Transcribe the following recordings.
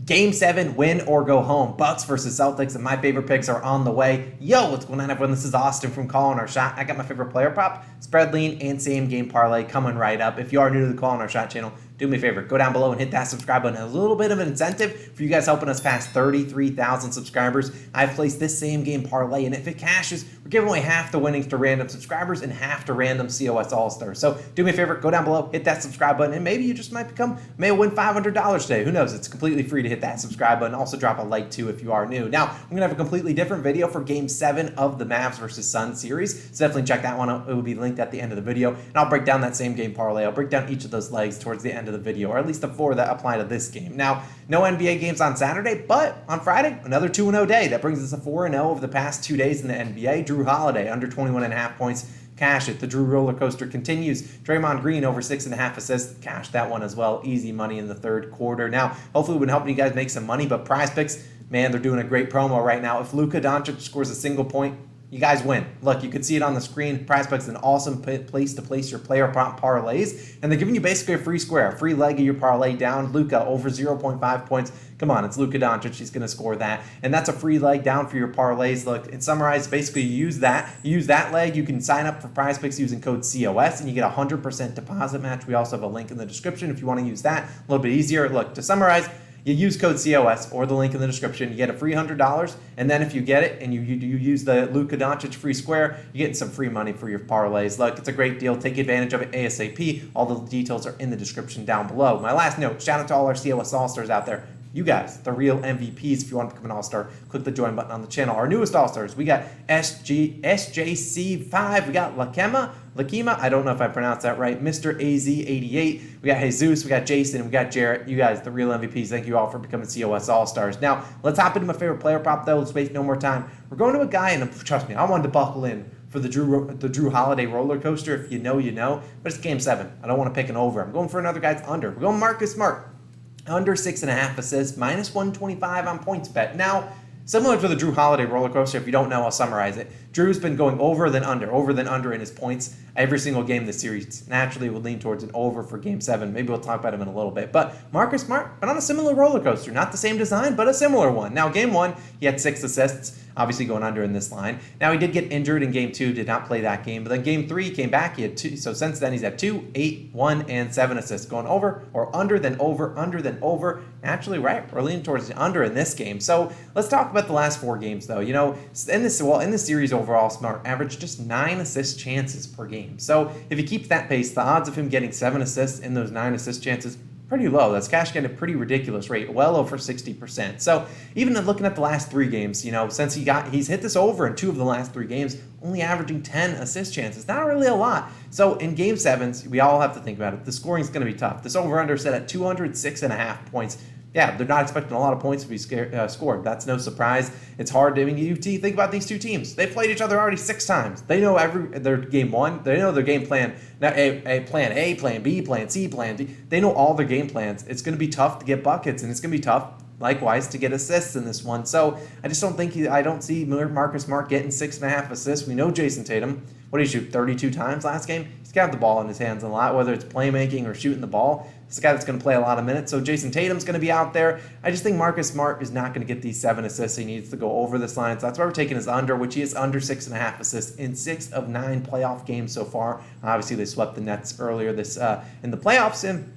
Game 7, win or go home. Bucks versus Celtics, and my favorite picks are on the way. Yo, what's going on, everyone? This is Austin from Calling Our Shot. I got my favorite player prop, spread lean, and same game parlay coming right up. If you are new to the Calling Our Shot channel, do me a favor, go down below and hit that subscribe button. A little bit of an incentive for you guys helping us pass 33,000 subscribers. I've placed this same game parlay, and if it cashes, we're giving away half the winnings to random subscribers and half to random COS All-Stars. So do me a favor, go down below, hit that subscribe button, and maybe you just might may win $500 today. Who knows? It's completely free to hit that subscribe button. Also drop a like too if you are new. Now, I'm going to have a completely different video for Game 7 of the Mavs versus Suns series. So definitely check that one out. It will be linked at the end of the video. And I'll break down that same game parlay. I'll break down each of those legs towards the end of the video, or at least the 4 that apply to this game. Now, no NBA games on Saturday, but on Friday, another 2-0 day. That brings us to 4-0 over the past 2 days in the NBA. Drew Holiday, under 21.5 points. Cash it. The Drew roller coaster continues. Draymond Green over 6.5 assists. Cash that one as well. Easy money in the third quarter. Now, hopefully we've been helping you guys make some money, but PrizePicks, man, they're doing a great promo right now. If Luka scores a single point, you guys win. Look, you can see it on the screen. PrizePicks is an awesome place to place your player prop parlays, and they're giving you basically a free square, a free leg of your parlay down. Luka over 0.5 points. Come on, it's Luka Doncic. He's going to score that, and that's a free leg down for your parlays. Look, in summarize, basically you use that leg. You can sign up for PrizePicks using code COS, and you get a 100% deposit match. We also have a link in the description if you want to use that. A little bit easier. Look, to summarize, you use code COS or the link in the description. You get a free $100, and then if you get it and you use the Luka Doncic free square, you're getting some free money for your parlays. Look, it's a great deal. Take advantage of it ASAP. All the details are in the description down below. My last note, shout out to all our COS All-Stars out there. You guys, the real MVPs. If you want to become an All-Star, click the join button on the channel. Our newest All-Stars, we got SJC5, we got Lakima, I don't know if I pronounced that right, Mr. AZ88, we got Jesus, we got Jason, we got Jarrett. You guys, the real MVPs. Thank you all for becoming COS All-Stars. Now, let's hop into my favorite player prop, though. Let's waste no more time. We're going to a guy, and trust me, I wanted to buckle in for the Drew Holiday roller coaster. If you know, you know. But it's Game 7. I don't want to pick an over. I'm going for another guy's under. We're going Marcus Smart. Under 6.5 assists, minus 125 on points bet. Now, similar to the Drew Holiday roller coaster, if you don't know, I'll summarize it. Drew's been going over than under in his points every single game this series. Naturally, we'll lean towards an over for Game 7. Maybe we'll talk about him in a little bit. But Marcus Smart, been on a similar roller coaster. Not the same design, but a similar one. Now, Game 1, he had 6 assists. Obviously going under in this line. Now, he did get injured in Game 2, did not play that game. But then Game 3, he came back, he had 2. So since then, he's had 2, 8, 1, and 7 assists. Going over or under, then over, under, then over. Naturally, right, we're leaning towards the under in this game. So let's talk about the last 4 games, though. You know, in this series overall, Smart averaged just 9 assist chances per game. So if he keeps that pace, the odds of him getting 7 assists in those 9 assist chances, pretty low. That's cash getting a pretty ridiculous rate, well over 60%. So even looking at the last 3 games, you know, since he's hit this over in 2 of the last 3 games, only averaging 10 assist chances. Not really a lot. So in Game 7s, we all have to think about it. The scoring is going to be tough. This over-under set at 206.5 points. Yeah, they're not expecting a lot of points to be scored. That's no surprise. It's hard. I mean, think about these 2 teams. They played each other already 6 times. They know their game 1. They know their game plan. Now, plan A, plan B, plan C, plan D. They know all their game plans. It's going to be tough to get buckets, and it's going to be tough, likewise, to get assists in this one. So I just don't think I don't see Marcus Smart getting 6.5 assists. We know Jason Tatum. What did he shoot? 32 times last game? He's got the ball in his hands a lot, whether it's playmaking or shooting the ball. It's a guy that's going to play a lot of minutes. So Jason Tatum's going to be out there. I just think Marcus Smart is not going to get these 7 assists. He needs to go over this line. So that's why we're taking his under, which he is under 6.5 assists in 6 of 9 playoff games so far. Obviously, they swept the Nets earlier in the playoffs. And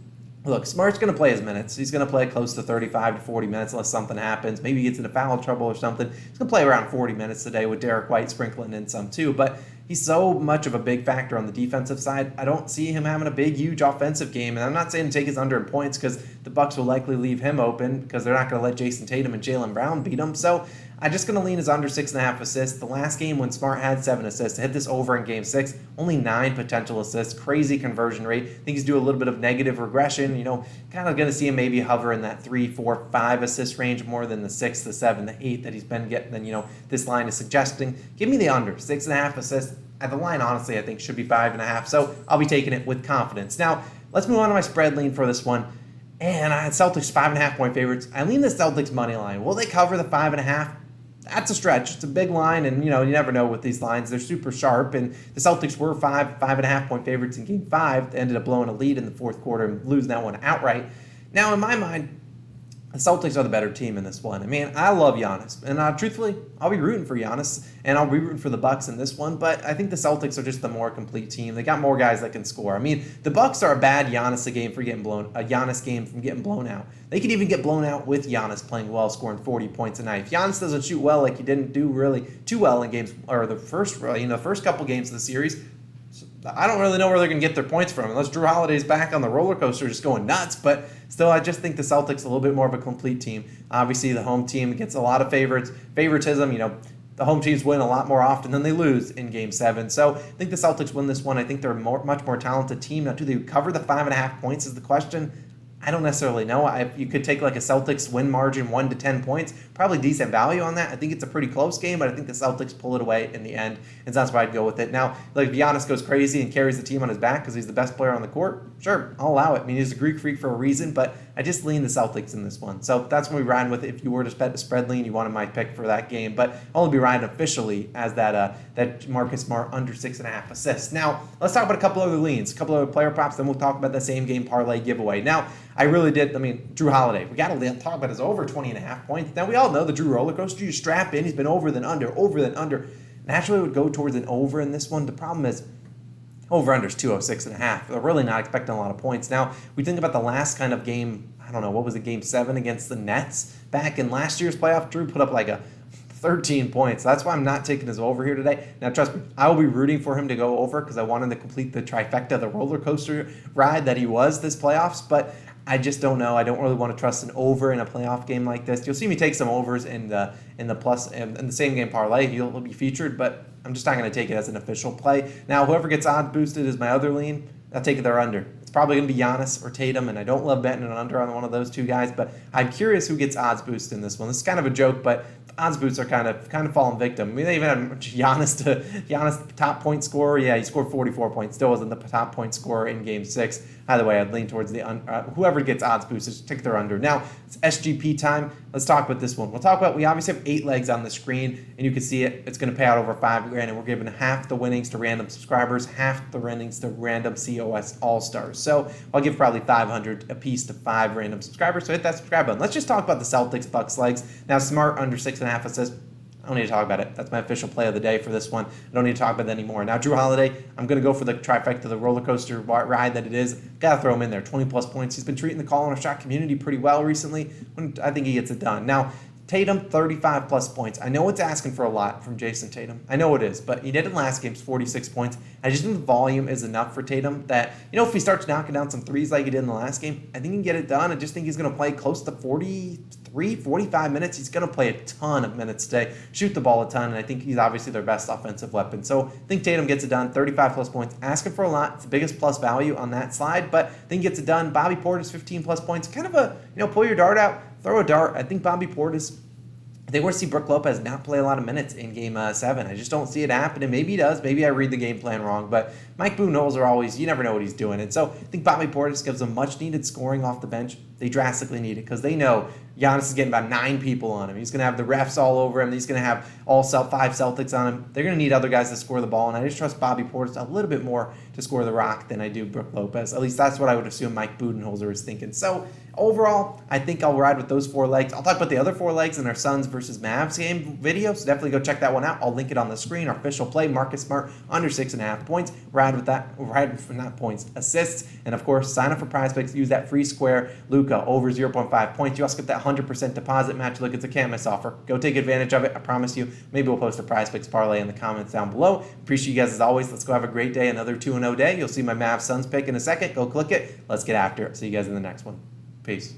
look, Smart's going to play his minutes. He's going to play close to 35 to 40 minutes unless something happens. Maybe he gets into foul trouble or something. He's going to play around 40 minutes today with Derek White sprinkling in some too. But he's so much of a big factor on the defensive side. I don't see him having a big, huge offensive game. And I'm not saying to take his under in points because the Bucks will likely leave him open because they're not going to let Jason Tatum and Jaylen Brown beat him. So I'm just going to lean his under 6.5 assists. The last game when Smart had 7 assists, to hit this over in Game 6, only 9 potential assists. Crazy conversion rate. I think he's due a little bit of negative regression. You know, kind of going to see him maybe hover in that 3, 4, 5 assist range more than the 6, the 7, the 8 that he's been getting. And, you know, this line is suggesting. Give me the under. 6.5 assists. The line, honestly, I think should be 5.5. So I'll be taking it with confidence. Now, let's move on to my spread lean for this one. And I had Celtics 5.5 point favorites. I lean the Celtics money line. Will they cover the 5.5? That's a stretch. It's a big line, and you know you never know with these lines. They're super sharp, and the Celtics were 5.5 point favorites in Game 5. They ended up blowing a lead in the fourth quarter and losing that one outright. Now, in my mind, The Celtics are the better team in this one. I mean, I love Giannis, and truthfully, I'll be rooting for Giannis, and I'll be rooting for the Bucks in this one. But I think the Celtics are just the more complete team. They got more guys that can score. I mean, the Bucks are a bad Giannis game from getting blown out. They could even get blown out with Giannis playing well, scoring 40 points a night. If Giannis doesn't shoot well, like he didn't do really too well in games or the first couple games of the series, I don't really know where they're going to get their points from unless Drew Holiday's back on the roller coaster just going nuts. But still, I just think the Celtics a little bit more of a complete team. Obviously, the home team gets a lot of favoritism. The home teams win a lot more often than they lose in Game 7. So I think the Celtics win this one. I think they're a much more talented team. Now, do they cover the 5.5 points is the question. I don't necessarily know. You could take like a Celtics win margin 1 to 10 points. Probably decent value on that. I think it's a pretty close game, but I think the Celtics pull it away in the end, and that's why I'd go with it. Now, like if Giannis goes crazy and carries the team on his back because he's the best player on the court, sure, I'll allow it. I mean, he's a Greek freak for a reason, but I just lean the Celtics in this one. So that's when we ride with it. If you were to bet the spread lean, you wanted my pick for that game, but I'll only be riding officially as that Marcus Smart under 6.5 assists. Now, let's talk about a couple other leans, a couple other player props, then we'll talk about the same game parlay giveaway. Now, I really did. I mean, Drew Holiday. We got to talk about his over 20.5 points. Now, we all know the Drew roller coaster. You strap in. He's been over then under, over then under. Naturally, would go towards an over in this one. The problem is over-under is 206.5. They're really not expecting a lot of points. Now, we think about the last kind of game, I don't know, what was it, Game 7 against the Nets? Back in last year's playoff, Drew put up like a 13 points. That's why I'm not taking his over here today. Now, trust me, I will be rooting for him to go over because I want him to complete the trifecta, the roller coaster ride that he was this playoffs, but I just don't know. I don't really want to trust an over in a playoff game like this. You'll see me take some overs in the same game parlay. He'll be featured, but I'm just not going to take it as an official play. Now, whoever gets odds boosted is my other lean. I'll take their under. It's probably going to be Giannis or Tatum, and I don't love betting an under on one of those two guys, but I'm curious who gets odds boosted in this one. This is kind of a joke, but odds boosts are kind of falling victim. I mean, they even had Giannis top point scorer. Yeah, he scored 44 points. Still wasn't the top point scorer in Game 6. Either way, I'd lean towards whoever gets odds boosters, take their under. Now, it's SGP time. Let's talk about this one. We obviously have 8 legs on the screen, and you can see it. It's going to pay out over $5,000, and we're giving half the winnings to random subscribers, half the winnings to random COS All-Stars. So I'll give probably $500 a piece to 5 random subscribers. So hit that subscribe button. Let's just talk about the Celtics Bucks legs. Now, Smart under 6.5 assists. I don't need to talk about it. That's my official play of the day for this one. I don't need to talk about it anymore. Now, Drew Holiday, I'm going to go for the trifecta, the roller coaster ride that it is. Got to throw him in there. 20-plus points. He's been treating the call-on shot community pretty well recently. I think he gets it done. Now, Tatum, 35-plus points. I know it's asking for a lot from Jason Tatum. I know it is, but he did in last game's 46 points. I just think the volume is enough for Tatum that, if he starts knocking down some threes like he did in the last game, I think he can get it done. I just think he's going to play close to 45 minutes. He's going to play a ton of minutes today, shoot the ball a ton, and I think he's obviously their best offensive weapon. So I think Tatum gets it done, 35-plus points. Asking for a lot. It's the biggest plus value on that slide, but I think he gets it done. Bobby Portis, 15-plus points. Kind of a, pull your dart out, throw a dart. I think Bobby Portis, I think we're going to see Brook Lopez not play a lot of minutes in Game 7. I just don't see it happening. Maybe he does. Maybe I read the game plan wrong. But Mike Budenholzer always, you never know what he's doing. And so I think Bobby Portis gives them much-needed scoring off the bench. They drastically need it because they know Giannis is getting about 9 people on him. He's going to have the refs all over him. He's going to have all 5 Celtics on him. They're going to need other guys to score the ball. And I just trust Bobby Portis a little bit more to score the rock than I do Brook Lopez. At least that's what I would assume Mike Budenholzer is thinking. So overall, I think I'll ride with those 4 legs. I'll talk about the other 4 legs in our Suns versus Mavs game video, so definitely go check that one out. I'll link it on the screen. Our official play, Marcus Smart, under 6.5 points. Ride with that, not points, assists. And of course, sign up for PrizePicks. Use that free square, Luka, over 0.5 points. You also get that 100% deposit match. Look, it's a can't miss offer. Go take advantage of it. I promise you. Maybe we'll post a PrizePicks parlay in the comments down below. Appreciate you guys as always. Let's go have a great day. Another 2-0 day. You'll see my Mavs Suns pick in a second. Go click it. Let's get after it. See you guys in the next one. Peace.